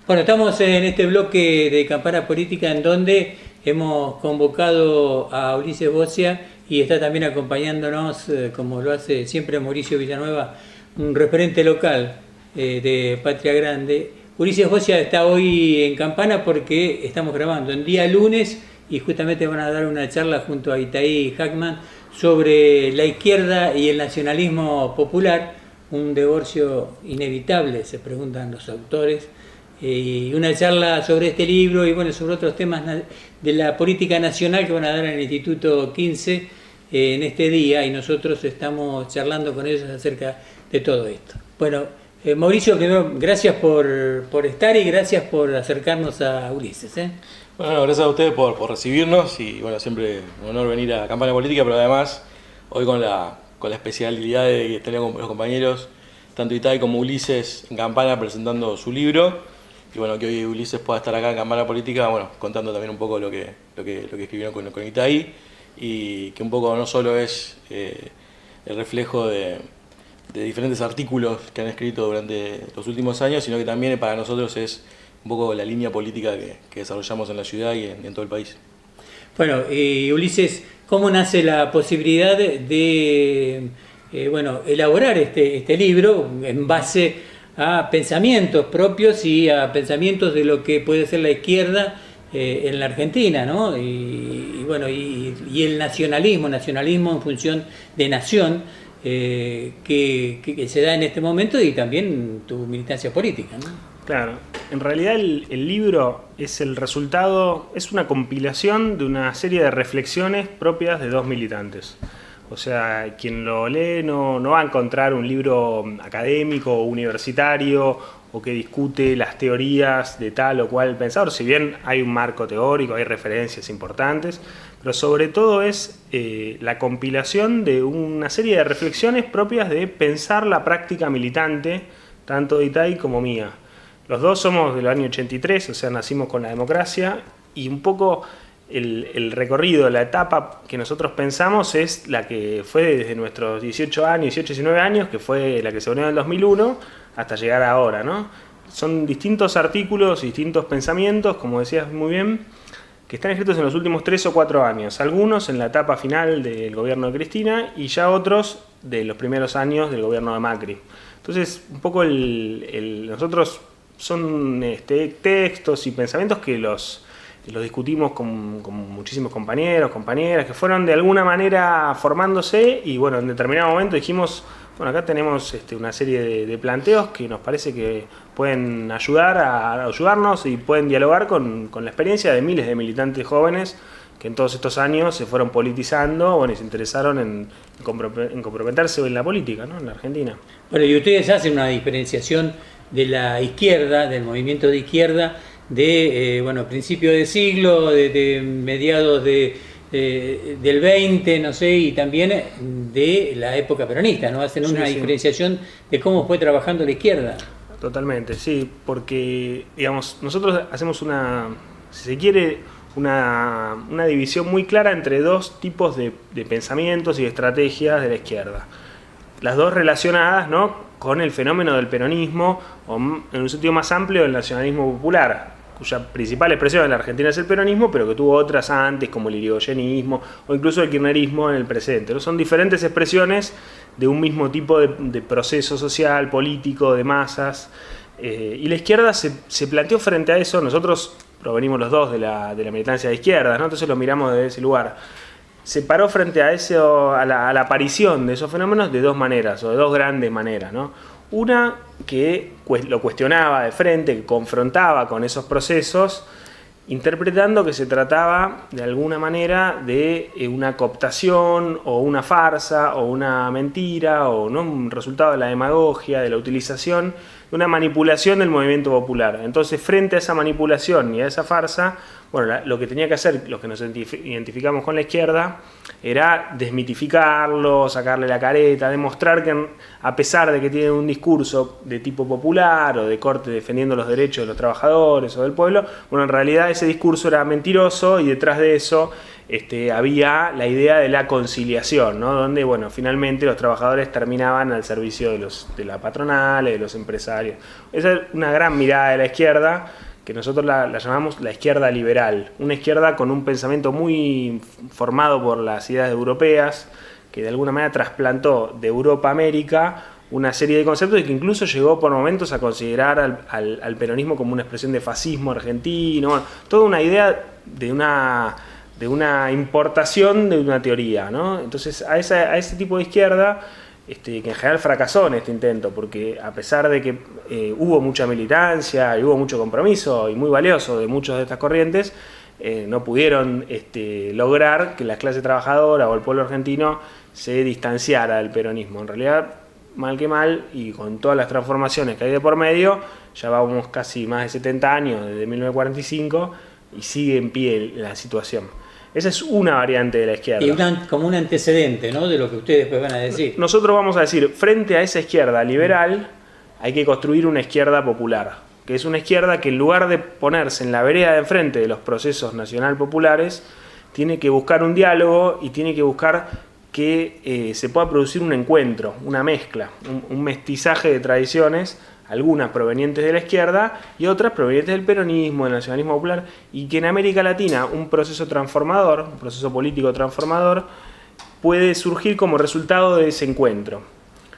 Bueno, estamos en este bloque de Campana Política en donde hemos convocado a Ulises Bocia y está también acompañándonos, como lo hace siempre Mauricio Villanueva, un referente local de Patria Grande. Ulises Bocia está hoy en Campana porque estamos grabando en día lunes y justamente van a dar una charla junto a Itaí Hackman sobre la izquierda y el nacionalismo popular, un divorcio inevitable, se preguntan los autores, y una charla sobre este libro y bueno, sobre otros temas de la política nacional que van a dar en el Instituto 15 en este día, y nosotros estamos charlando con ellos acerca de todo esto. Bueno, Mauricio, primero, gracias por estar y gracias por acercarnos a Ulises. Bueno, gracias a ustedes por recibirnos y bueno, siempre un honor venir a Campana Política, pero además hoy con la especialidad de tener con los compañeros, tanto Itaí como Ulises, en Campana presentando su libro. Y bueno, que hoy Ulises pueda estar acá en Campana Política, bueno, contando también un poco lo que escribieron con Itaí, y que un poco no solo es el reflejo de diferentes artículos que han escrito durante los últimos años, sino que también para nosotros es un poco la línea política que desarrollamos en la ciudad y en todo el país. Bueno, Ulises, ¿cómo nace la posibilidad de elaborar este libro en base a pensamientos propios y a pensamientos de lo que puede ser la izquierda en la Argentina, ¿no? Y el nacionalismo en función de nación que se da en este momento, y también tu militancia política, ¿no? Claro, en realidad el libro es el resultado, es una compilación de una serie de reflexiones propias de dos militantes. O sea, quien lo lee no va a encontrar un libro académico o universitario o que discute las teorías de tal o cual pensador, si bien hay un marco teórico, hay referencias importantes, pero sobre todo es la compilación de una serie de reflexiones propias de pensar la práctica militante, tanto de Itaí como mía. Los dos somos del año 83, o sea, nacimos con la democracia, y un poco el recorrido, la etapa que nosotros pensamos es la que fue desde nuestros 18 años, 18, 19 años, que fue la que se unió en el 2001, hasta llegar ahora, ¿no? Son distintos artículos, distintos pensamientos, como decías muy bien, que están escritos en los últimos 3 o 4 años, algunos en la etapa final del gobierno de Cristina y ya otros de los primeros años del gobierno de Macri. Entonces, un poco nosotros son textos y pensamientos que los discutimos con muchísimos compañeros, compañeras, que fueron de alguna manera formándose, y bueno, en determinado momento dijimos, bueno, acá tenemos una serie de planteos que nos parece que pueden ayudarnos y pueden dialogar con la experiencia de miles de militantes jóvenes que en todos estos años se fueron politizando, bueno, y se interesaron en comprometerse en la política, ¿no?, en la Argentina. Bueno, y ustedes hacen una diferenciación de la izquierda, del movimiento de izquierda, de principio de siglo, de mediados del 20, no sé, y también de la época peronista, ¿no? Hacen una diferenciación de cómo fue trabajando la izquierda. Totalmente, sí, porque, digamos, nosotros hacemos si se quiere, una división muy clara entre dos tipos de pensamientos y de estrategias de la izquierda. Las dos relacionadas, ¿no?, con el fenómeno del peronismo, o en un sentido más amplio, el nacionalismo popular, cuya principal expresión en la Argentina es el peronismo, pero que tuvo otras antes, como el irigoyenismo o incluso el kirchnerismo en el presente, ¿no? Son diferentes expresiones de un mismo tipo de proceso social, político, de masas, y la izquierda se planteó frente a eso. Nosotros provenimos los dos de la militancia de izquierda, ¿no? Entonces lo miramos desde ese lugar. Se paró frente a eso, a la aparición de esos fenómenos de dos maneras, o de dos grandes maneras, ¿no? Una que lo cuestionaba de frente, que confrontaba con esos procesos, interpretando que se trataba de alguna manera de una cooptación o una farsa o una mentira, o no, un resultado de la demagogia, de la utilización, de una manipulación del movimiento popular. Entonces, frente a esa manipulación y a esa farsa, bueno, lo que tenía que hacer los que nos identificamos con la izquierda era desmitificarlo, sacarle la careta, demostrar que a pesar de que tienen un discurso de tipo popular o de corte defendiendo los derechos de los trabajadores o del pueblo, bueno, en realidad ese discurso era mentiroso, y detrás de eso había la idea de la conciliación, ¿no?, donde, bueno, finalmente los trabajadores terminaban al servicio de la patronal, de los empresarios empresarios. Esa es una gran mirada de la izquierda, que nosotros la llamamos la izquierda liberal. Una izquierda con un pensamiento muy formado por las ideas europeas, que de alguna manera trasplantó de Europa a América una serie de conceptos y que incluso llegó por momentos a considerar al peronismo como una expresión de fascismo argentino. Bueno, toda una idea de una importación de una teoría, ¿no? Entonces a ese tipo de izquierda, que en general fracasó en este intento, porque a pesar de que hubo mucha militancia y hubo mucho compromiso y muy valioso de muchas de estas corrientes, no pudieron lograr que la clase trabajadora o el pueblo argentino se distanciara del peronismo. En realidad, mal que mal, y con todas las transformaciones que hay de por medio, ya vamos casi más de 70 años, desde 1945, y sigue en pie la situación. Esa es una variante de la izquierda. Y como un antecedente, ¿no?, de lo que ustedes después van a decir. Nosotros vamos a decir, frente a esa izquierda liberal, hay que construir una izquierda popular, que es una izquierda que en lugar de ponerse en la vereda de enfrente de los procesos nacional populares, tiene que buscar un diálogo y tiene que buscar que se pueda producir un encuentro, una mezcla, un mestizaje de tradiciones, algunas provenientes de la izquierda y otras provenientes del peronismo, del nacionalismo popular, y que en América Latina un proceso transformador, un proceso político transformador, puede surgir como resultado de ese encuentro.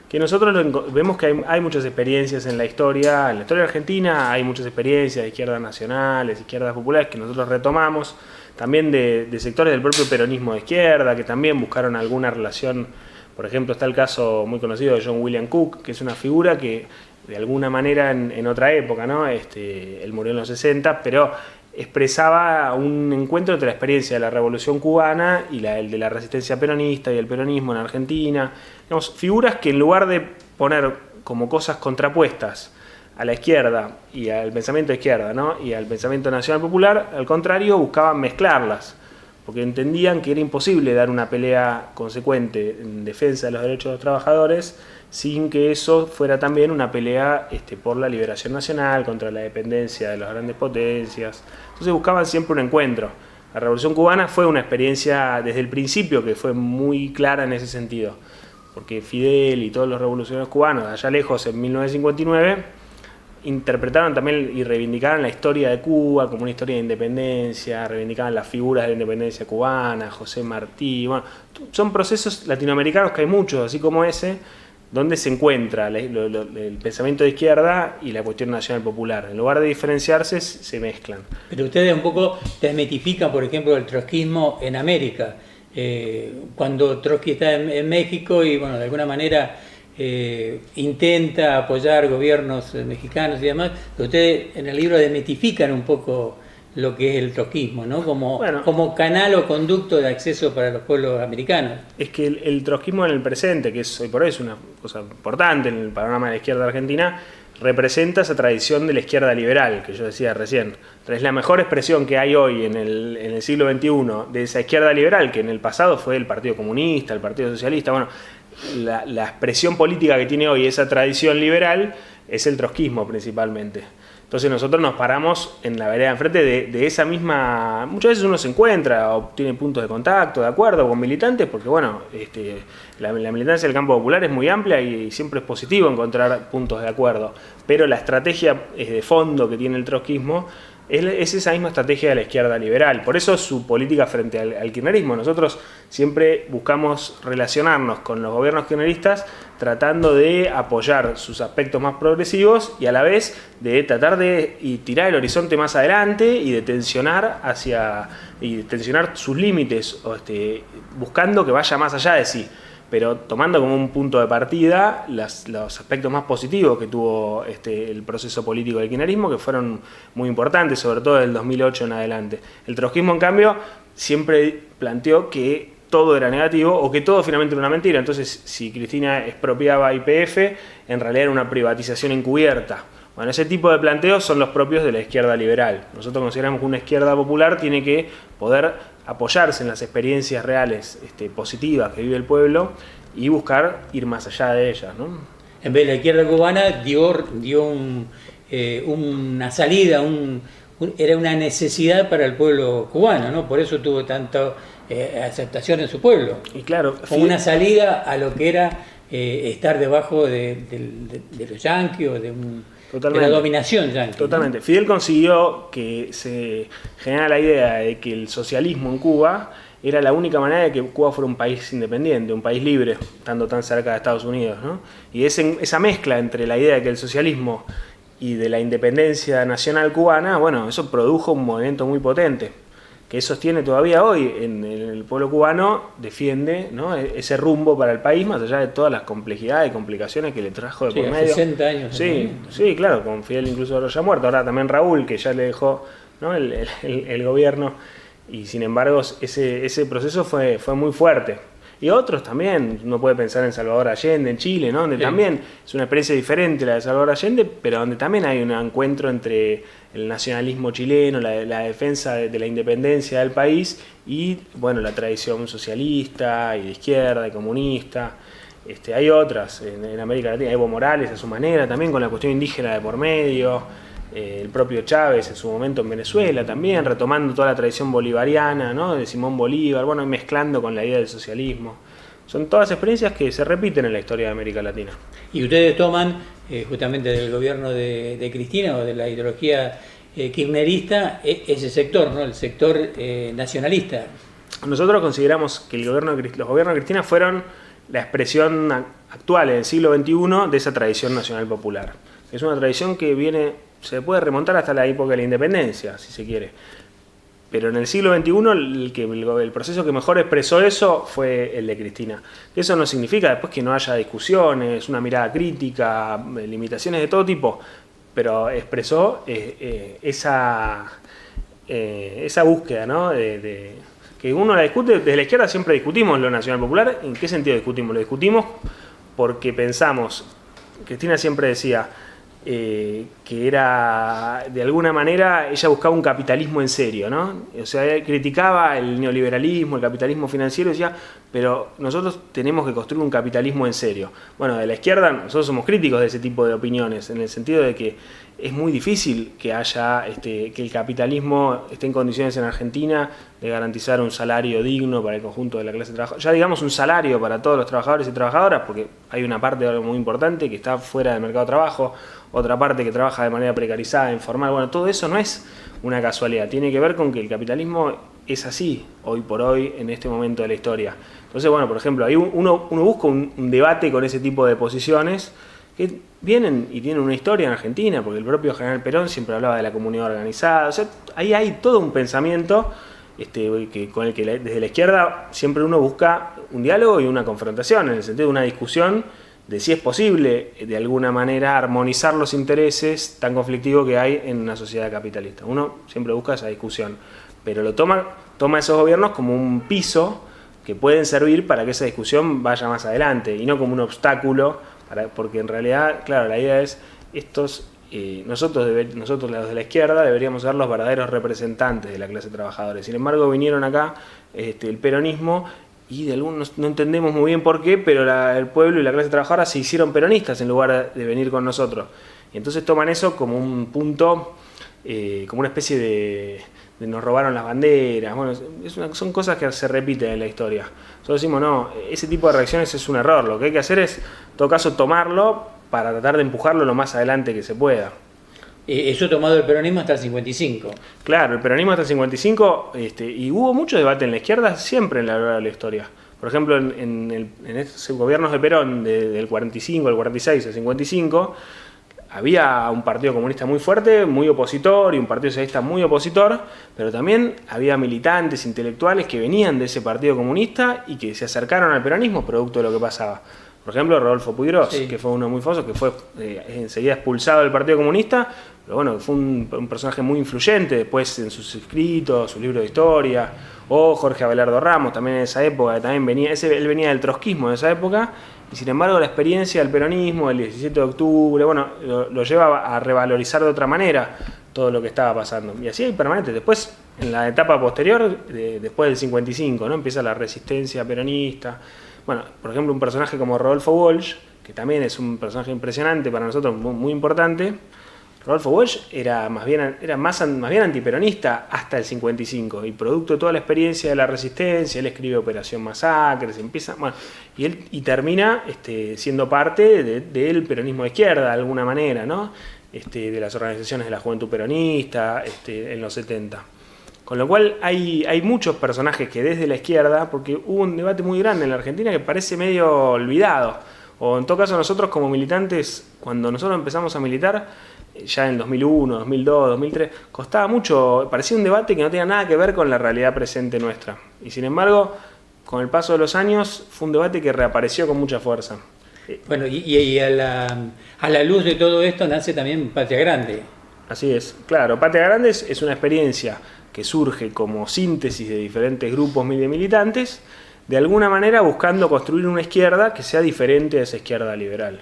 Que nosotros vemos que hay muchas experiencias en la historia argentina, hay muchas experiencias de izquierdas nacionales, izquierdas populares que nosotros retomamos, también de sectores del propio peronismo de izquierda, que también buscaron alguna relación. Por ejemplo, está el caso muy conocido de John William Cook, que es una figura que de alguna manera en otra época, ¿no? Él murió en los 60, pero expresaba un encuentro entre la experiencia de la Revolución Cubana y el de la resistencia peronista y el peronismo en Argentina. Digamos, figuras que en lugar de poner como cosas contrapuestas a la izquierda y al pensamiento de izquierda, ¿no?, y al pensamiento nacional popular, al contrario, buscaban mezclarlas, porque entendían que era imposible dar una pelea consecuente en defensa de los derechos de los trabajadores sin que eso fuera también una pelea por la liberación nacional, contra la dependencia de las grandes potencias. Entonces buscaban siempre un encuentro. La Revolución Cubana fue una experiencia desde el principio que fue muy clara en ese sentido, porque Fidel y todos los revolucionarios cubanos, allá lejos en 1959, interpretaron también y reivindicaron la historia de Cuba como una historia de independencia, reivindicaban las figuras de la independencia cubana, José Martí. Bueno, son procesos latinoamericanos que hay muchos, así como ese, donde se encuentra el pensamiento de izquierda y la cuestión nacional popular. En lugar de diferenciarse, se mezclan. Pero ustedes un poco desmitifican, por ejemplo, el trotskismo en América. Cuando Trotsky está en México y, bueno, de alguna manera intenta apoyar gobiernos mexicanos y demás, pero ustedes en el libro desmitifican un poco lo que es el trotskismo, ¿no? Como canal o conducto de acceso para los pueblos americanos. Es que el trotskismo en el presente, que hoy por hoy es una cosa importante en el panorama de la izquierda argentina, representa esa tradición de la izquierda liberal, que yo decía recién. Es la mejor expresión que hay hoy en el siglo XXI de esa izquierda liberal, que en el pasado fue el Partido Comunista, el Partido Socialista. Bueno, la expresión política que tiene hoy esa tradición liberal es el trotskismo principalmente. Entonces nosotros nos paramos en la vereda de enfrente de esa misma. Muchas veces uno se encuentra o tiene puntos de contacto, de acuerdo con militantes, porque bueno, la militancia del campo popular es muy amplia y siempre es positivo encontrar puntos de acuerdo, pero la estrategia de fondo que tiene el trotskismo es esa misma estrategia de la izquierda liberal. Por eso su política frente al kirchnerismo. Nosotros siempre buscamos relacionarnos con los gobiernos kirchneristas tratando de apoyar sus aspectos más progresivos y a la vez de tratar de tirar el horizonte más adelante y de tensionar sus límites, buscando que vaya más allá de sí, pero tomando como un punto de partida los aspectos más positivos que tuvo el proceso político del kirchnerismo, que fueron muy importantes, sobre todo del 2008 en adelante. El trotskismo, en cambio, siempre planteó que todo era negativo o que todo finalmente era una mentira. Entonces, si Cristina expropiaba YPF, en realidad era una privatización encubierta. Bueno, ese tipo de planteos son los propios de la izquierda liberal. Nosotros consideramos que una izquierda popular tiene que poder apoyarse en las experiencias reales positivas que vive el pueblo y buscar ir más allá de ellas, ¿no? En vez de la izquierda cubana dio una salida, era una necesidad para el pueblo cubano, ¿no? Por eso tuvo tanta aceptación en su pueblo. Y claro, como una salida a lo que era estar debajo de los yanquis o de Totalmente. la dominación yanqui. Totalmente. Fidel consiguió que se generara la idea de que el socialismo en Cuba era la única manera de que Cuba fuera un país independiente, un país libre, estando tan cerca de Estados Unidos, ¿no? Y esa mezcla entre la idea de que el socialismo y de la independencia nacional cubana, bueno, eso produjo un movimiento muy potente, que sostiene todavía hoy en el pueblo cubano, defiende, ¿no?, ese rumbo para el país, más allá de todas las complejidades y complicaciones que le trajo de Sí, por medio. 60 años. Sí, sí, claro, con Fidel incluso ya muerto, ahora también Raúl, que ya le dejó, ¿no?, el gobierno, y sin embargo ese proceso fue muy fuerte. Y otros también, uno puede pensar en Salvador Allende, en Chile, ¿no?, donde también es una experiencia diferente la de Salvador Allende, pero donde también hay un encuentro entre el nacionalismo chileno, la defensa de la independencia del país y, bueno, la tradición socialista y de izquierda y comunista. Hay otras en América Latina, Evo Morales a su manera, también con la cuestión indígena de por medio, el propio Chávez en su momento en Venezuela también, retomando toda la tradición bolivariana, ¿no?, de Simón Bolívar, bueno, mezclando con la idea del socialismo. Son todas experiencias que se repiten en la historia de América Latina. Y ustedes toman justamente del gobierno de Cristina o de la ideología kirchnerista ese sector, ¿no?, el sector nacionalista. Nosotros consideramos que los gobiernos de Cristina fueron la expresión actual en el siglo XXI de esa tradición nacional popular. Es una tradición que se puede remontar hasta la época de la independencia, si se quiere. Pero en el siglo XXI el proceso que mejor expresó eso fue el de Cristina. Eso no significa después que no haya discusiones, una mirada crítica, limitaciones de todo tipo, pero expresó esa búsqueda, ¿no?, que uno la discute. Desde la izquierda siempre discutimos lo nacional popular. ¿En qué sentido discutimos? Lo discutimos porque pensamos, Cristina siempre decía, que era, de alguna manera, ella buscaba un capitalismo en serio, ¿no? O sea, criticaba el neoliberalismo, el capitalismo financiero, y decía, pero nosotros tenemos que construir un capitalismo en serio. Bueno, de la izquierda nosotros somos críticos de ese tipo de opiniones, en el sentido de que es muy difícil que que el capitalismo esté en condiciones en Argentina de garantizar un salario digno para el conjunto de la clase trabajadora. Ya digamos un salario para todos los trabajadores y trabajadoras, porque hay una parte muy importante que está fuera del mercado de trabajo, otra parte que trabaja de manera precarizada, informal. Bueno, todo eso no es una casualidad, tiene que ver con que el capitalismo es así, hoy por hoy, en este momento de la historia. Entonces, bueno, por ejemplo, ahí uno busca un debate con ese tipo de posiciones que vienen y tienen una historia en Argentina, porque el propio general Perón siempre hablaba de la comunidad organizada. O sea, ahí hay todo un pensamiento con el que desde la izquierda siempre uno busca un diálogo y una confrontación, en el sentido de una discusión de si es posible de alguna manera armonizar los intereses tan conflictivos que hay en una sociedad capitalista. Uno siempre busca esa discusión, pero lo toma esos gobiernos como un piso que pueden servir para que esa discusión vaya más adelante y no como un obstáculo, porque en realidad, claro, la idea es nosotros los de la izquierda deberíamos ser los verdaderos representantes de la clase trabajadora. Sin embargo, vinieron acá el peronismo y de algunos no entendemos muy bien por qué, pero el pueblo y la clase trabajadora se hicieron peronistas en lugar de venir con nosotros. Y entonces toman eso como un punto, como una especie de nos robaron las banderas. Bueno, son cosas que se repiten en la historia. Nosotros decimos, no, ese tipo de reacciones es un error. Lo que hay que hacer es, en todo caso, tomarlo para tratar de empujarlo lo más adelante que se pueda. Eso tomado el peronismo hasta el 55. Claro, el peronismo hasta el 55, y hubo mucho debate en la izquierda siempre en la hora de la historia. Por ejemplo, en esos gobiernos de Perón, del 45, al 46, al 55, había un partido comunista muy fuerte, muy opositor, y un partido socialista muy opositor, pero también había militantes, intelectuales que venían de ese partido comunista y que se acercaron al peronismo producto de lo que pasaba. Por ejemplo, Rodolfo Puigros, sí, que fue uno muy famoso, que fue enseguida expulsado del Partido Comunista, pero bueno, fue un personaje muy influyente después en sus escritos, su libro de historia, o Jorge Abelardo Ramos, también en esa época, también él venía del trotskismo de esa época, y sin embargo la experiencia del peronismo, del 17 de octubre, bueno, lo lleva a revalorizar de otra manera todo lo que estaba pasando. Y así hay permanente. Después, en la etapa posterior, después del 55, ¿no?, empieza la resistencia peronista. Bueno, por ejemplo, un personaje como Rodolfo Walsh, que también es un personaje impresionante para nosotros, muy, muy importante. Rodolfo Walsh era más bien antiperonista hasta el 55, y producto de toda la experiencia de la resistencia, él escribe Operación Masacres, y termina siendo parte del peronismo de izquierda de alguna manera, ¿no? de las organizaciones de la juventud peronista en los 70. Con lo cual hay muchos personajes que desde la izquierda, porque hubo un debate muy grande en la Argentina que parece medio olvidado, o en todo caso nosotros como militantes, cuando nosotros empezamos a militar, ya en 2001, 2002, 2003, costaba mucho, parecía un debate que no tenía nada que ver con la realidad presente nuestra. Y sin embargo, con el paso de los años, fue un debate que reapareció con mucha fuerza. Bueno, y a la luz de todo esto nace también Patria Grande. Así es, claro, Patria Grande es una experiencia que surge como síntesis de diferentes grupos de militantes, de alguna manera buscando construir una izquierda que sea diferente a esa izquierda liberal.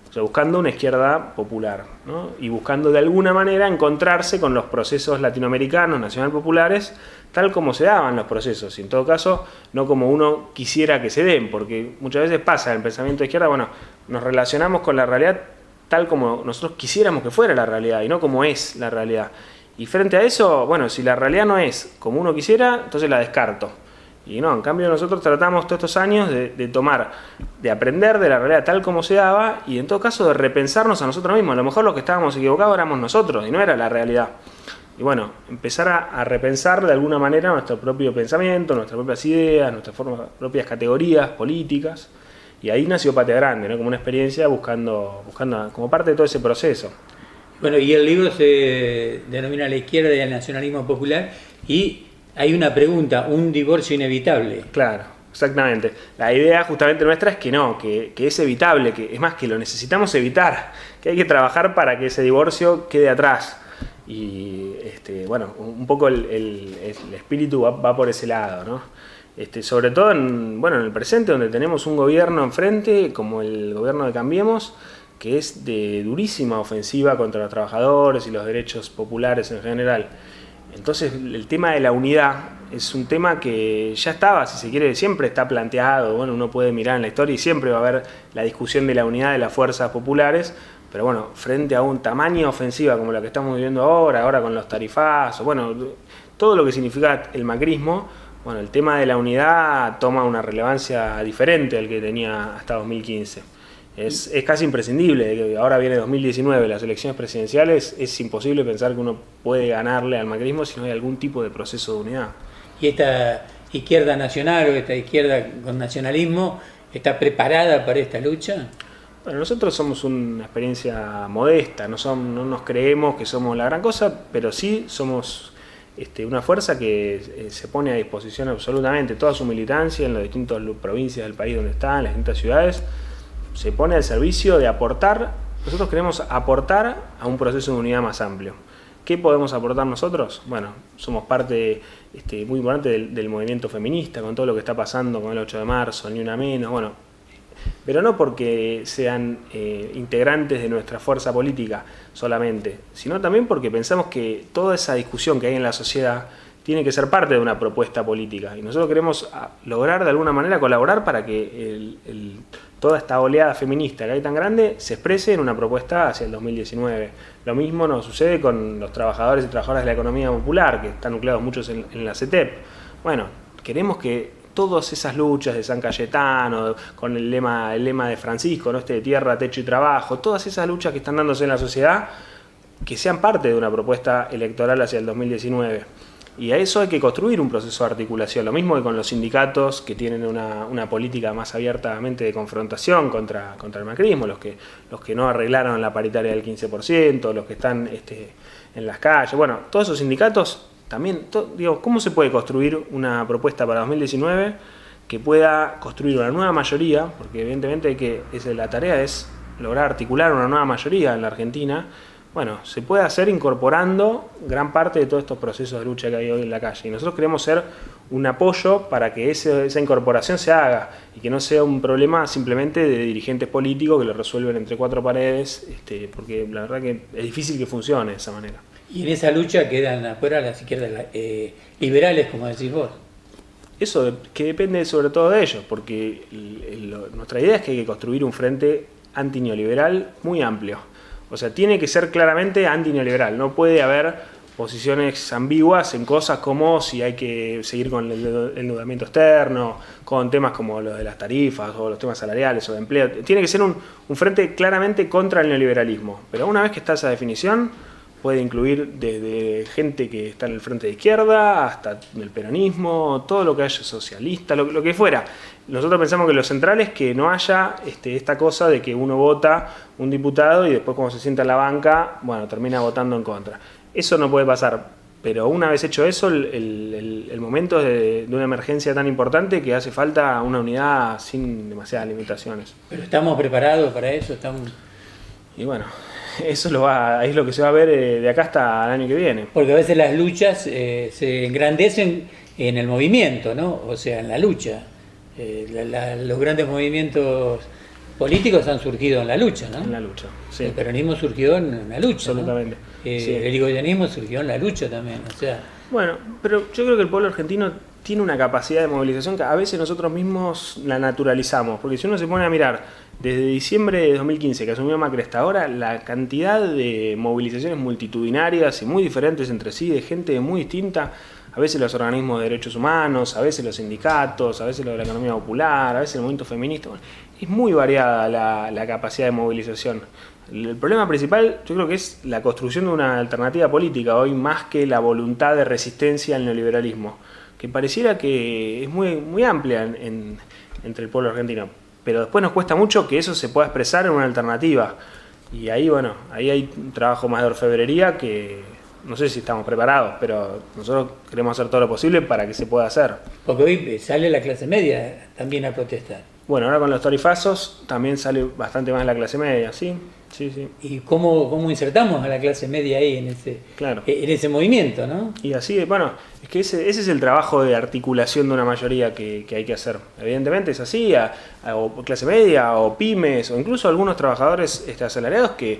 O sea, buscando una izquierda popular, ¿no? Y buscando de alguna manera encontrarse con los procesos latinoamericanos, nacional populares, tal como se daban los procesos, y en todo caso no como uno quisiera que se den, porque muchas veces pasa en el pensamiento de izquierda, bueno, nos relacionamos con la realidad tal como nosotros quisiéramos que fuera la realidad, y no como es la realidad. Y frente a eso, bueno, si la realidad no es como uno quisiera, entonces la descarto. Y no, en cambio nosotros tratamos todos estos años de tomar, de aprender de la realidad tal como se daba, y en todo caso de repensarnos a nosotros mismos. A lo mejor los que estábamos equivocados éramos nosotros, y no era la realidad. Y bueno, empezar a repensar de alguna manera nuestro propio pensamiento, nuestras propias ideas, nuestras propias categorías políticas. Y ahí nació Patria Grande, ¿no? Como una experiencia buscando como parte de todo ese proceso. Bueno, y el libro se denomina La izquierda y el nacionalismo popular, y hay una pregunta, un divorcio inevitable. Claro, exactamente. La idea justamente nuestra es que no, que es evitable, que es más, que lo necesitamos evitar, que hay que trabajar para que ese divorcio quede atrás. Y bueno, un poco el espíritu va por ese lado, ¿no? Sobre todo en el presente, donde tenemos un gobierno enfrente, como el gobierno de Cambiemos, que es de durísima ofensiva contra los trabajadores y los derechos populares en general. Entonces el tema de la unidad es un tema que ya estaba, si se quiere, siempre está planteado. Bueno, uno puede mirar en la historia y siempre va a haber la discusión de la unidad de las fuerzas populares, pero bueno, frente a un tamaño ofensiva como la que estamos viviendo ahora con los tarifazos, bueno, todo lo que significa el macrismo, bueno, el tema de la unidad toma una relevancia diferente al que tenía hasta 2015. Es casi imprescindible. Ahora viene 2019, las elecciones presidenciales, es imposible pensar que uno puede ganarle al macrismo si no hay algún tipo de proceso de unidad. ¿Y esta izquierda nacional o esta izquierda con nacionalismo está preparada para esta lucha? Bueno, nosotros somos una experiencia modesta, no nos creemos que somos la gran cosa, pero sí somos una fuerza que se pone a disposición absolutamente toda su militancia en las distintas provincias del país donde está, en las distintas ciudades, se pone al servicio de aportar. Nosotros queremos aportar a un proceso de unidad más amplio. ¿Qué podemos aportar nosotros? Bueno, somos parte muy importante del movimiento feminista, con todo lo que está pasando con el 8 de marzo, ni una menos, bueno, pero no porque sean integrantes de nuestra fuerza política solamente, sino también porque pensamos que toda esa discusión que hay en la sociedad tiene que ser parte de una propuesta política, y nosotros queremos lograr de alguna manera colaborar para que toda esta oleada feminista que hay tan grande se exprese en una propuesta hacia el 2019. Lo mismo nos sucede con los trabajadores y trabajadoras de la economía popular, que están nucleados muchos en la CETEP. Bueno, queremos que todas esas luchas de San Cayetano, con el lema de Francisco, ¿no? De tierra, techo y trabajo, todas esas luchas que están dándose en la sociedad, que sean parte de una propuesta electoral hacia el 2019. Y a eso hay que construir un proceso de articulación. Lo mismo que con los sindicatos, que tienen una política más abiertamente de confrontación contra el macrismo, los que no arreglaron la paritaria del 15%, los que están en las calles. Bueno, todos esos sindicatos también, ¿cómo se puede construir una propuesta para 2019 que pueda construir una nueva mayoría? Porque evidentemente la tarea es lograr articular una nueva mayoría en la Argentina. Bueno, se puede hacer incorporando gran parte de todos estos procesos de lucha que hay hoy en la calle. Y nosotros queremos ser un apoyo para que esa incorporación se haga y que no sea un problema simplemente de dirigentes políticos que lo resuelven entre cuatro paredes, porque la verdad que es difícil que funcione de esa manera. Y en esa lucha quedan afuera las izquierdas liberales, como decís vos. Eso que depende sobre todo de ellos, porque nuestra idea es que hay que construir un frente antineoliberal muy amplio. O sea, tiene que ser claramente antineoliberal. No puede haber posiciones ambiguas en cosas como si hay que seguir con el endeudamiento externo, con temas como los de las tarifas o los temas salariales o de empleo. Tiene que ser un frente claramente contra el neoliberalismo. Pero una vez que está esa definición, puede incluir desde gente que está en el frente de izquierda hasta el peronismo, todo lo que haya socialista, lo que fuera. Nosotros pensamos que lo central es que no haya esta cosa de que uno vota un diputado y después cuando se sienta en la banca, bueno, termina votando en contra. Eso no puede pasar, pero una vez hecho eso, el momento es de una emergencia tan importante que hace falta una unidad sin demasiadas limitaciones. ¿Pero estamos preparados para eso? Y bueno, eso es lo que se va a ver de acá hasta el año que viene. Porque a veces las luchas se engrandecen en el movimiento, ¿no? O sea, en la lucha. Los grandes movimientos políticos han surgido en la lucha, ¿no? En la lucha, sí. El peronismo surgió en la lucha, absolutamente. ¿no? Sí. El irigoyenismo surgió en la lucha también, o sea... Bueno, pero yo creo que el pueblo argentino tiene una capacidad de movilización que a veces nosotros mismos la naturalizamos, porque si uno se pone a mirar desde diciembre de 2015 que asumió Macri hasta ahora, la cantidad de movilizaciones multitudinarias y muy diferentes entre sí, de gente muy distinta, a veces los organismos de derechos humanos, a veces los sindicatos, a veces lo de la economía popular, a veces el movimiento feminista, bueno, es muy variada la capacidad de movilización. El problema principal yo creo que es la construcción de una alternativa política hoy más que la voluntad de resistencia al neoliberalismo, que pareciera que es muy amplia entre el pueblo argentino, pero después nos cuesta mucho que eso se pueda expresar en una alternativa, y ahí bueno, ahí hay un trabajo más de orfebrería que no sé si estamos preparados, pero nosotros queremos hacer todo lo posible para que se pueda hacer. Porque hoy sale la clase media también a protestar. Bueno, ahora con los tarifazos también sale bastante más la clase media, sí. ¿Y cómo insertamos a la clase media ahí en ese movimiento, no? Y así, bueno, es que ese es el trabajo de articulación de una mayoría que hay que hacer. Evidentemente es así, o clase media, o pymes, o incluso algunos trabajadores asalariados que,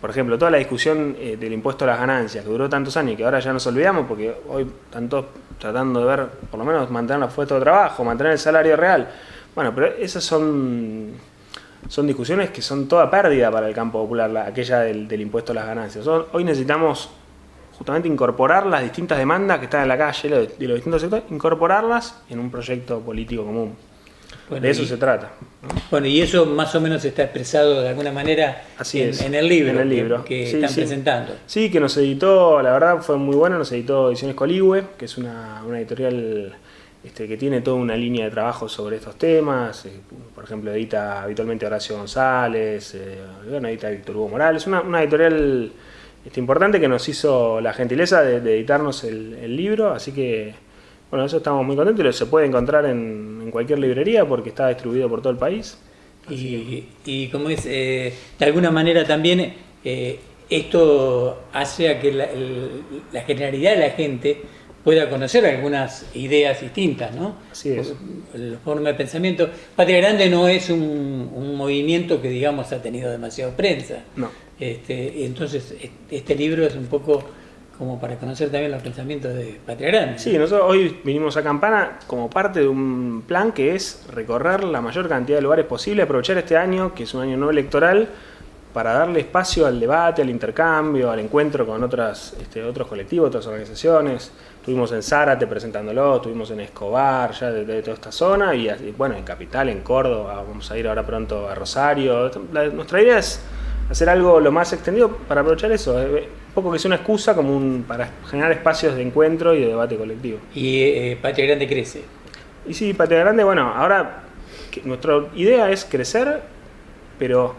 por ejemplo, toda la discusión del impuesto a las ganancias, que duró tantos años y que ahora ya nos olvidamos, porque hoy están todos tratando de ver, por lo menos mantener los puestos de trabajo, mantener el salario real. Bueno, pero esas son discusiones que son toda pérdida para el campo popular, aquella del impuesto a las ganancias. Hoy necesitamos justamente incorporar las distintas demandas que están en la calle de los distintos sectores, incorporarlas en un proyecto político común. Bueno, de eso se trata, ¿no? Bueno, y eso más o menos está expresado de alguna manera en el libro que están presentando. Sí, que nos editó, la verdad fue muy bueno, nos editó Ediciones Coligüe, que es una editorial que tiene toda una línea de trabajo sobre estos temas. Por ejemplo, edita habitualmente Horacio González, edita Víctor Hugo Morales, una editorial importante que nos hizo la gentileza de editarnos el libro, así que bueno, eso estamos muy contentos y se puede encontrar en cualquier librería porque está distribuido por todo el país. Y como es, de alguna manera también esto hace a que la generalidad de la gente pueda conocer algunas ideas distintas, ¿no? Así es. La forma de pensamiento. Patria Grande no es un movimiento que, digamos, ha tenido demasiado prensa. No. Entonces, este libro es un poco como para conocer también los pensamientos de Patria Grande. Sí, nosotros hoy vinimos a Campana como parte de un plan que es recorrer la mayor cantidad de lugares posible, aprovechar este año, que es un año no electoral, para darle espacio al debate, al intercambio, al encuentro con otros colectivos, otras organizaciones. Estuvimos en Zárate presentándolo, estuvimos en Escobar, ya de toda esta zona, y bueno, en Capital, en Córdoba, vamos a ir ahora pronto a Rosario. Nuestra idea es hacer algo lo más extendido para aprovechar eso, un poco que sea una excusa para generar espacios de encuentro y de debate colectivo. Y Patria Grande crece. Y sí, Patria Grande, bueno, ahora nuestra idea es crecer, pero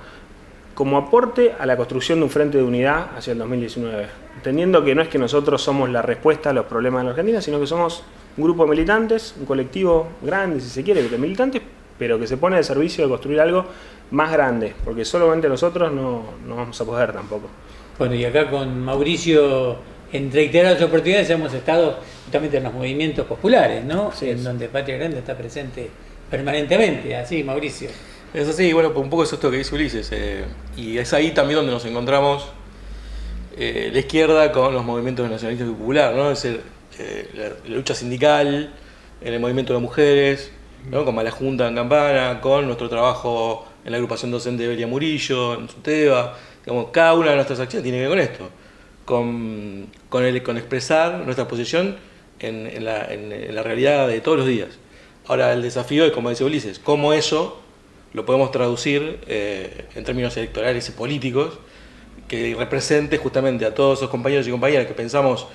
como aporte a la construcción de un frente de unidad hacia el 2019, entendiendo que no es que nosotros somos la respuesta a los problemas de la Argentina, sino que somos un grupo de militantes, un colectivo grande, si se quiere, de militantes, pero que se pone al servicio de construir algo más grande, porque solamente nosotros no vamos a poder tampoco. Bueno, y acá con Mauricio, en reiteradas oportunidades hemos estado justamente en los movimientos populares, ¿no? Sí, en donde Patria Grande está presente permanentemente, así, Mauricio. Es así, bueno, un poco es esto que dice Ulises, y es ahí también donde nos encontramos la izquierda con los movimientos nacionalistas y popular, ¿no? Es decir, la lucha sindical, en el movimiento de mujeres, ¿no? Con Mala Junta en Campana, con nuestro trabajo en la agrupación docente de Belia Murillo, en Suteba, digamos, cada una de nuestras acciones tiene que ver con esto, con expresar nuestra posición en la realidad de todos los días. Ahora el desafío es, como dice Ulises, cómo eso lo podemos traducir en términos electorales y políticos, que represente justamente a todos esos compañeros y compañeras que pensamos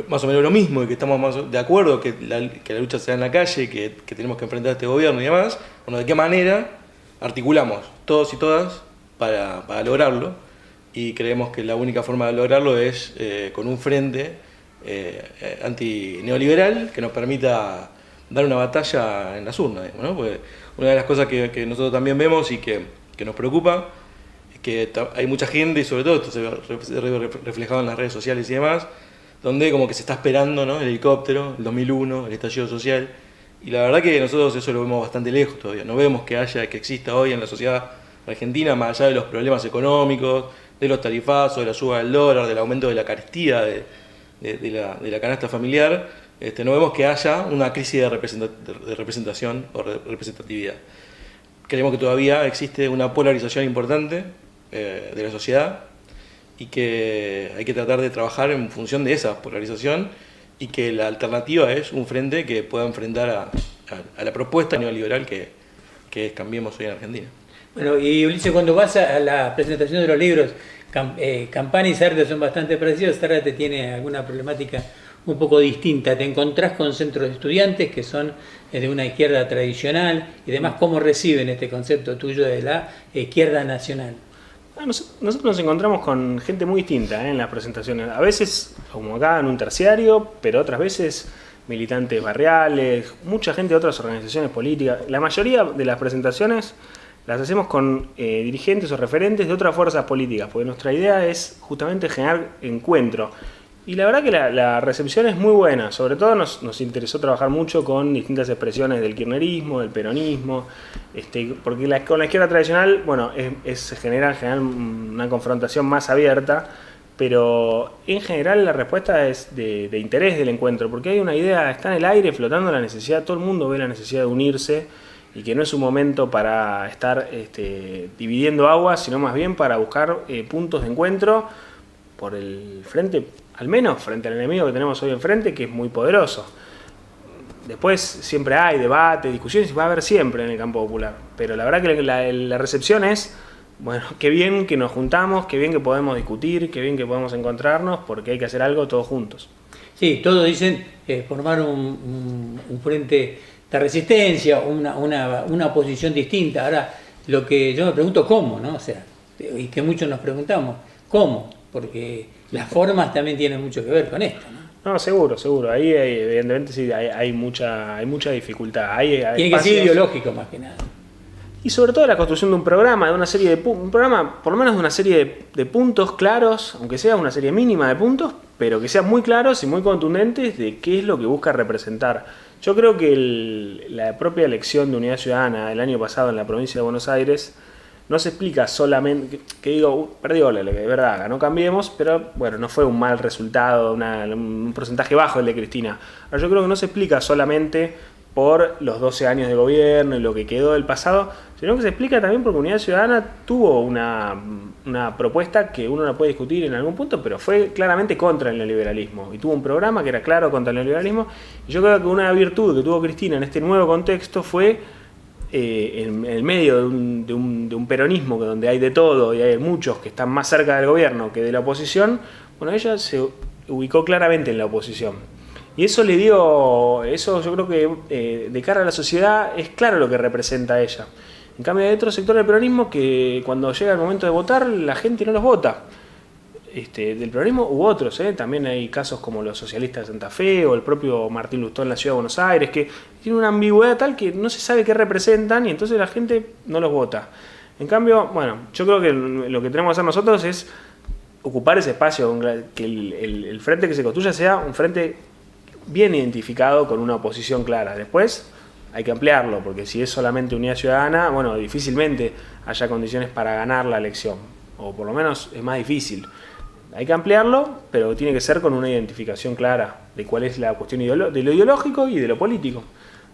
más o menos lo mismo y que estamos más de acuerdo que la lucha se da en la calle, que tenemos que enfrentar a este gobierno y demás. Bueno, ¿de qué manera articulamos todos y todas para lograrlo? Y creemos que la única forma de lograrlo es con un frente antineoliberal que nos permita dar una batalla en las urnas, ¿no? Porque una de las cosas que nosotros también vemos y que nos preocupa es que hay mucha gente, y sobre todo esto se ve reflejado en las redes sociales y demás, donde como que se está esperando, ¿no?, el helicóptero, el 2001, el estallido social, y la verdad que nosotros eso lo vemos bastante lejos todavía. No vemos que exista hoy en la sociedad argentina, más allá de los problemas económicos, de los tarifazos, de la suba del dólar, del aumento de la carestía de la canasta familiar, no vemos que haya una crisis de representación o representatividad. Creemos que todavía existe una polarización importante de la sociedad y que hay que tratar de trabajar en función de esa polarización, y que la alternativa es un frente que pueda enfrentar a la propuesta neoliberal que es Cambiemos hoy en Argentina. Bueno, y Ulises, cuando vas a la presentación de los libros, Campana y Zárate son bastante parecidos. Zárate tiene alguna problemática un poco distinta. Te encontrás con centros de estudiantes que son de una izquierda tradicional y demás. ¿Cómo reciben este concepto tuyo de la izquierda nacional? Nosotros nos encontramos con gente muy distinta en las presentaciones. A veces, como acá, en un terciario, pero otras veces militantes barriales, mucha gente de otras organizaciones políticas. La mayoría de las presentaciones las hacemos con dirigentes o referentes de otras fuerzas políticas, porque nuestra idea es justamente generar encuentro. Y la verdad que la recepción es muy buena. Sobre todo nos interesó trabajar mucho con distintas expresiones del kirchnerismo, del peronismo, porque con la izquierda tradicional, bueno, se genera una confrontación más abierta, pero en general la respuesta es de interés del encuentro, porque hay una idea, está en el aire flotando la necesidad, todo el mundo ve la necesidad de unirse, y que no es un momento para estar dividiendo aguas, sino más bien para buscar puntos de encuentro por el frente, al menos frente al enemigo que tenemos hoy enfrente, que es muy poderoso. Después siempre hay debate, discusiones, y va a haber siempre en el campo popular. Pero la verdad que la recepción es, bueno, qué bien que nos juntamos, qué bien que podemos discutir, qué bien que podemos encontrarnos, porque hay que hacer algo todos juntos. Sí, todos dicen formar un frente de resistencia, una posición distinta. Ahora, lo que yo me pregunto, ¿cómo? ¿No? O sea, y que muchos nos preguntamos, ¿cómo? Porque las formas también tienen mucho que ver con esto, ¿no? No, seguro. Ahí evidentemente sí hay mucha dificultad. Tiene que ser ideológico más que nada. Y sobre todo la construcción de un programa, un programa por lo menos de una serie de puntos claros, aunque sea una serie mínima de puntos, pero que sean muy claros y muy contundentes de qué es lo que busca representar. Yo creo que la propia elección de Unidad Ciudadana el año pasado en la provincia de Buenos Aires no se explica solamente, que digo, perdió de verdad, ganó Cambiemos, pero bueno, no fue un mal resultado, un porcentaje bajo el de Cristina. Ahora, yo creo que no se explica solamente por los 12 años de gobierno y lo que quedó del pasado, sino que se explica también porque Unidad Ciudadana tuvo una propuesta que uno la puede discutir en algún punto, pero fue claramente contra el neoliberalismo, y tuvo un programa que era claro contra el neoliberalismo, y yo creo que una virtud que tuvo Cristina en este nuevo contexto fue en el medio de un peronismo donde hay de todo y hay muchos que están más cerca del gobierno que de la oposición. Bueno, ella se ubicó claramente en la oposición, y eso yo creo que de cara a la sociedad es claro lo que representa a ella. En cambio hay otro sector del peronismo que cuando llega el momento de votar la gente no los vota. Del peronismo u otros, también hay casos como los socialistas de Santa Fe o el propio Martín Lustó en la Ciudad de Buenos Aires, que tiene una ambigüedad tal que no se sabe qué representan y entonces la gente no los vota. En cambio, bueno, yo creo que lo que tenemos que hacer nosotros es ocupar ese espacio, que el frente que se construya sea un frente bien identificado con una oposición clara. Después hay que ampliarlo, porque si es solamente Unidad Ciudadana, bueno, difícilmente haya condiciones para ganar la elección, o por lo menos es más difícil. Hay que ampliarlo, pero tiene que ser con una identificación clara de cuál es la cuestión de lo ideológico y de lo político.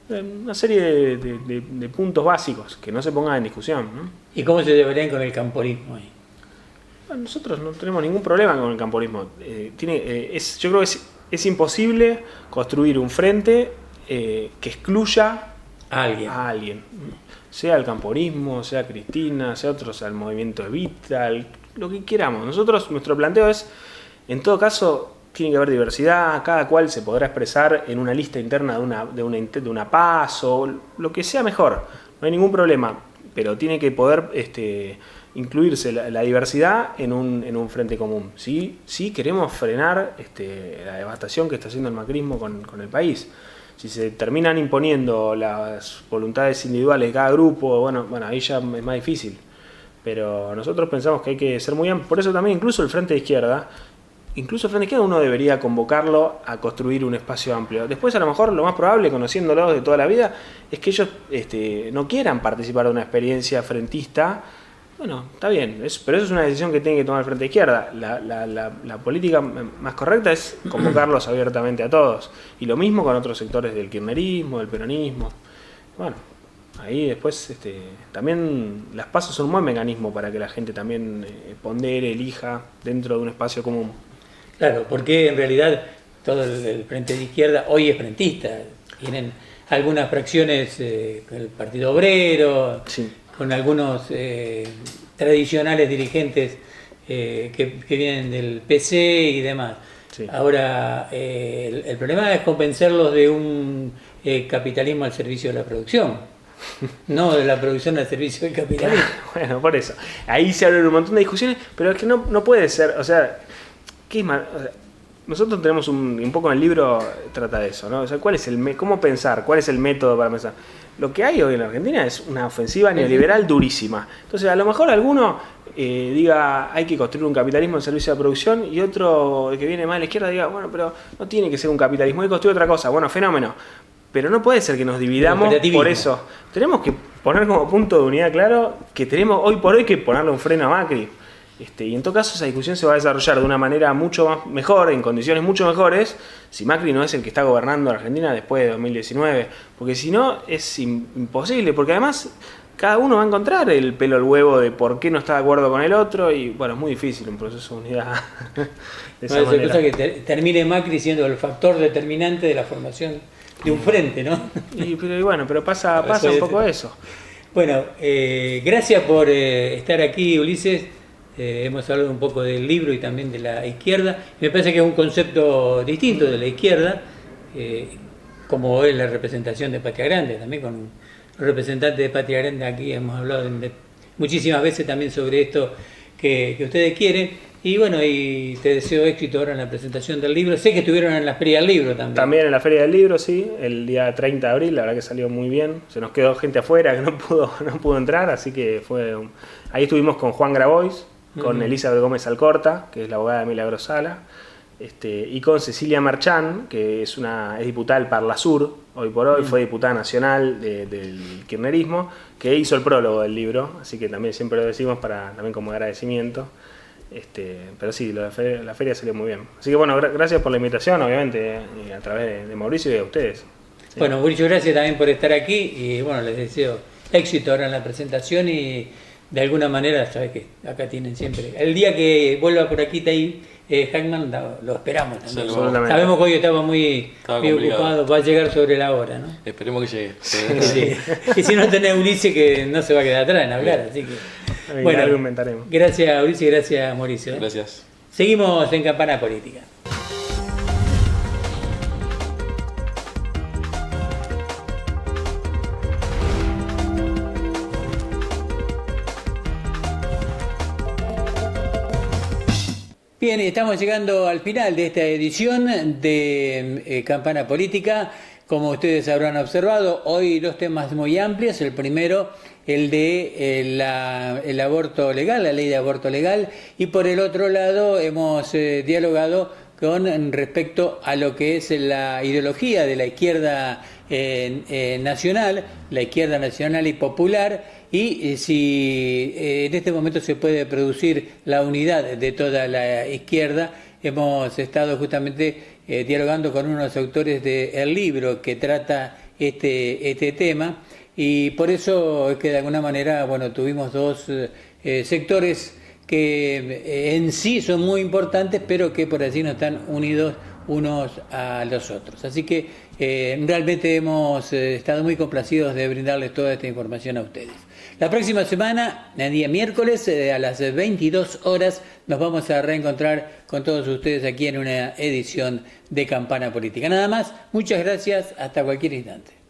Una serie de puntos básicos que no se pongan en discusión, ¿no? ¿Y cómo se deberían con el camporismo ahí? Bueno, nosotros no tenemos ningún problema con el camporismo. Yo creo que es imposible construir un frente que excluya a alguien. Sea el camporismo, sea Cristina, sea otro, sea el movimiento Evita, lo que queramos. Nuestro planteo es, en todo caso, tiene que haber diversidad, cada cual se podrá expresar en una lista interna de una PAS o lo que sea mejor, no hay ningún problema, pero tiene que poder incluirse la diversidad en un frente común. Sí queremos frenar la devastación que está haciendo el macrismo con el país. Si se terminan imponiendo las voluntades individuales de cada grupo, bueno, ahí ya es más difícil. Pero nosotros pensamos que hay que ser muy amplios. Por eso también incluso el Frente de Izquierda uno debería convocarlo a construir un espacio amplio. Después a lo mejor lo más probable, conociéndolos de toda la vida, es que ellos no quieran participar de una experiencia frentista. Bueno, está bien, pero eso es una decisión que tiene que tomar el Frente de Izquierda. La política más correcta es convocarlos abiertamente a todos. Y lo mismo con otros sectores del kirchnerismo, del peronismo. Bueno, ahí después también las pasos son un buen mecanismo para que la gente también pondere, elija dentro de un espacio común. Claro, porque en realidad todo el Frente de Izquierda hoy es frentista. Tienen algunas fracciones con el Partido Obrero, sí, con algunos tradicionales dirigentes que vienen del PC y demás. Sí. Ahora, el problema es convencerlos de un capitalismo al servicio de la producción, no de la producción al servicio del capitalismo. Bueno, por eso. Ahí se abren un montón de discusiones, pero es que no puede ser, o sea, ¿qué es más? O sea, nosotros tenemos un poco en el libro trata de eso, ¿no? O sea, ¿cómo pensar? ¿Cuál es el método para pensar? Lo que hay hoy en la Argentina es una ofensiva neoliberal durísima. Entonces, a lo mejor alguno diga hay que construir un capitalismo en servicio de la producción y otro que viene más a la izquierda diga, bueno, pero no tiene que ser un capitalismo, hay que construir otra cosa. Bueno, fenómeno. Pero no puede ser que nos dividamos por eso. Tenemos que poner como punto de unidad claro que tenemos hoy por hoy que ponerle un freno a Macri. Y en todo caso esa discusión se va a desarrollar de una manera mucho mejor, en condiciones mucho mejores, si Macri no es el que está gobernando a Argentina después de 2019. Porque si no es imposible, porque además cada uno va a encontrar el pelo al huevo de por qué no está de acuerdo con el otro y bueno, es muy difícil un proceso de unidad de esa manera. Cosa que termine Macri siendo el factor determinante de la formación de un frente, ¿no? Pero pasa un poco eso. Bueno, gracias por estar aquí, Ulises. Hemos hablado un poco del libro y también de la izquierda. Me parece que es un concepto distinto de la izquierda, como es la representación de Patria Grande. También con un representante de Patria Grande aquí hemos hablado muchísimas veces también sobre esto que ustedes quieren. Y bueno, y te deseo éxito ahora en la presentación del libro. Sé que estuvieron en la Feria del Libro también. También en la Feria del Libro, sí, el día 30 de abril, la verdad que salió muy bien. Se nos quedó gente afuera que no pudo entrar, así que ahí estuvimos con Juan Grabois, con Elizabeth Gómez Alcorta, que es la abogada de Milagros Sala, y con Cecilia Marchán, que es diputada del Parlasur, hoy por hoy, fue diputada nacional del kirchnerismo, que hizo el prólogo del libro, así que también siempre lo decimos también como agradecimiento. Pero sí, la feria salió muy bien. Así que bueno, gracias por la invitación, obviamente, a través de Mauricio y de ustedes. Sí. Bueno, Mauricio, gracias también por estar aquí y bueno, les deseo éxito ahora en la presentación y de alguna manera, sabes que acá tienen siempre. El día que vuelva por aquí, Hackman, lo esperamos también. Sabemos que hoy estaba muy ocupado, va a llegar sobre la hora, ¿no? Esperemos que llegue. Sí. Y si no tenés Ulises, que no se va a quedar atrás en hablar, así que. Bueno, argumentaremos. Gracias Ulises y gracias Mauricio. Gracias. Seguimos en Campana Política. Bien, estamos llegando al final de esta edición de Campana Política. Como ustedes habrán observado, hoy dos temas muy amplios. El primero, el de el aborto legal, la ley de aborto legal. Y por el otro lado, hemos dialogado con respecto a lo que es la ideología de la izquierda nacional, la izquierda nacional y popular, y si en este momento se puede producir la unidad de toda la izquierda. Hemos estado justamente dialogando con unos autores del libro que trata este tema, y por eso es que de alguna manera, bueno, tuvimos dos sectores que en sí son muy importantes, pero que por allí no están unidos unos a los otros. Así que realmente hemos estado muy complacidos de brindarles toda esta información a ustedes. La próxima semana, el día miércoles, a las 22 horas, nos vamos a reencontrar con todos ustedes aquí en una edición de Campana Política. Nada más, muchas gracias, hasta cualquier instante.